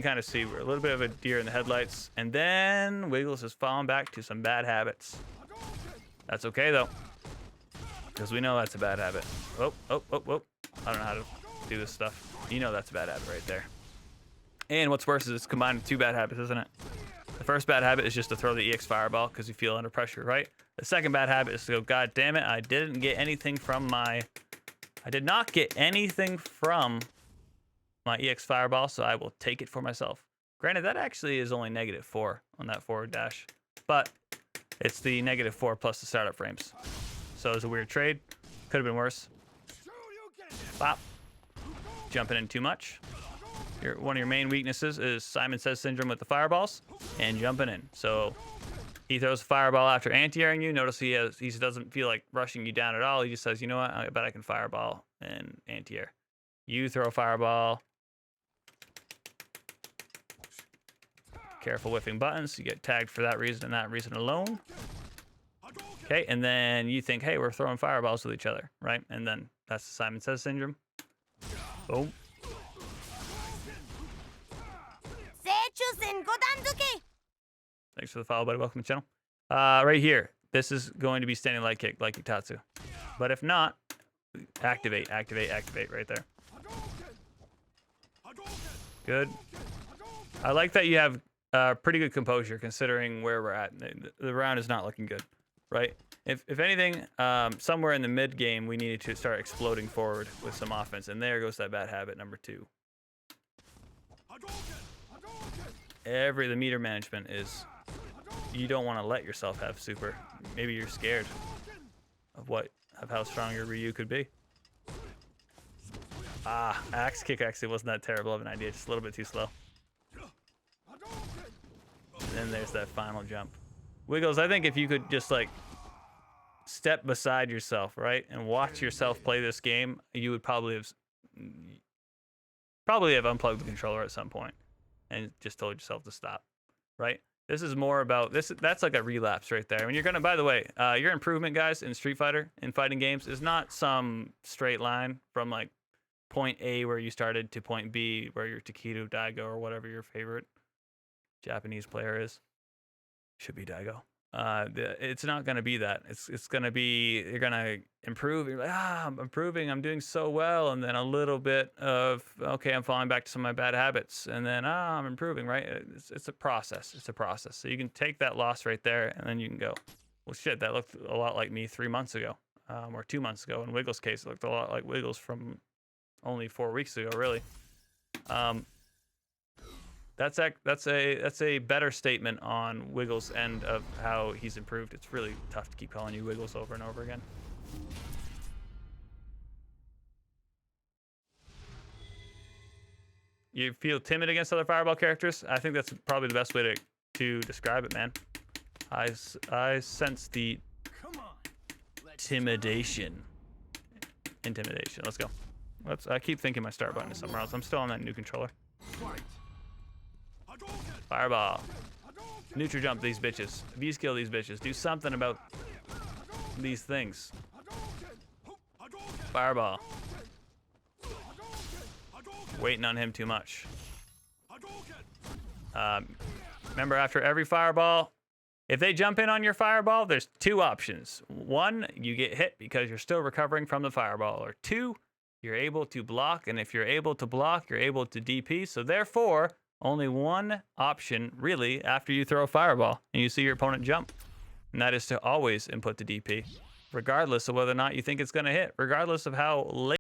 can kind of see we're a little bit of a deer in the headlights. And then Wiggles has fallen back to some bad habits. That's okay, though. Because we know that's a bad habit. Oh. I don't know how to do this stuff. You know that's a bad habit right there. And what's worse is it's combined with two bad habits, isn't it? The first bad habit is just to throw the EX fireball because you feel under pressure, right? The second bad habit is to go, God damn it, I did not get anything from my EX fireball, so I will take it for myself. Granted, that actually is only -4 on that forward dash, but it's the -4 plus the startup frames. So it was a weird trade. Could have been worse. Bop. Jumping in too much. One of your main weaknesses is Simon Says syndrome with the fireballs and jumping in. So he throws a fireball after anti-airing you. Notice he doesn't feel like rushing you down at all. He just says, you know what, I bet I can fireball and anti-air. You throw a fireball. Careful whiffing buttons. You get tagged for that reason and that reason alone. Okay, and then you think, hey, we're throwing fireballs with each other, right? And then that's the Simon Says syndrome. Boom. Thanks for the follow, buddy. Welcome to the channel. Right here, this is going to be standing light kick like Itatsu. But if not, activate right there. Good. I like that you have pretty good composure considering where we're at. The round is not looking good, right? If anything, somewhere in the mid game, we needed to start exploding forward with some offense. And there goes that bad habit number 2. The meter management is, you don't want to let yourself have super. Maybe you're scared of how strong your Ryu could be. Axe kick actually wasn't that terrible of an idea, just a little bit too slow. And then there's that final jump. Wiggles, I think if you could just like step beside yourself, right, and watch yourself play this game, you would probably have unplugged the controller at some point and just told yourself to stop, right? This is more about this. That's like a relapse right there. When you're gonna, by the way, your improvement, guys, in Street Fighter, in fighting games, is not some straight line from like point A where you started to point B where you're Takedo, Daigo, or whatever your favorite Japanese player is. Should be Daigo. It's not gonna be that. It's gonna be, you're gonna improve. You're like, I'm improving. I'm doing so well, and then a little bit of, okay, I'm falling back to some of my bad habits, and then I'm improving. Right? It's a process. It's a process. So you can take that loss right there, and then you can go, well, shit, that looked a lot like me 3 months ago, or 2 months ago. In Wiggles' case, it looked a lot like Wiggles from only 4 weeks ago, really. That's a better statement on Wiggles' end of how he's improved. It's really tough to keep calling you Wiggles over and over again. You feel timid against other Fireball characters? I think that's probably the best way to describe it, man. I sense the intimidation. Let's go. I keep thinking my start button is somewhere else. I'm still on that new controller. Fireball. Neutral jump these bitches. V-skill these bitches. Do something about these things. Fireball. Waiting on him too much. Remember, after every fireball, if they jump in on your fireball, there's 2 options. 1, you get hit because you're still recovering from the fireball. Or 2, you're able to block. And if you're able to block, you're able to DP. So therefore, only one option, really, after you throw a fireball and you see your opponent jump. And that is to always input the DP, regardless of whether or not you think it's going to hit, regardless of how late.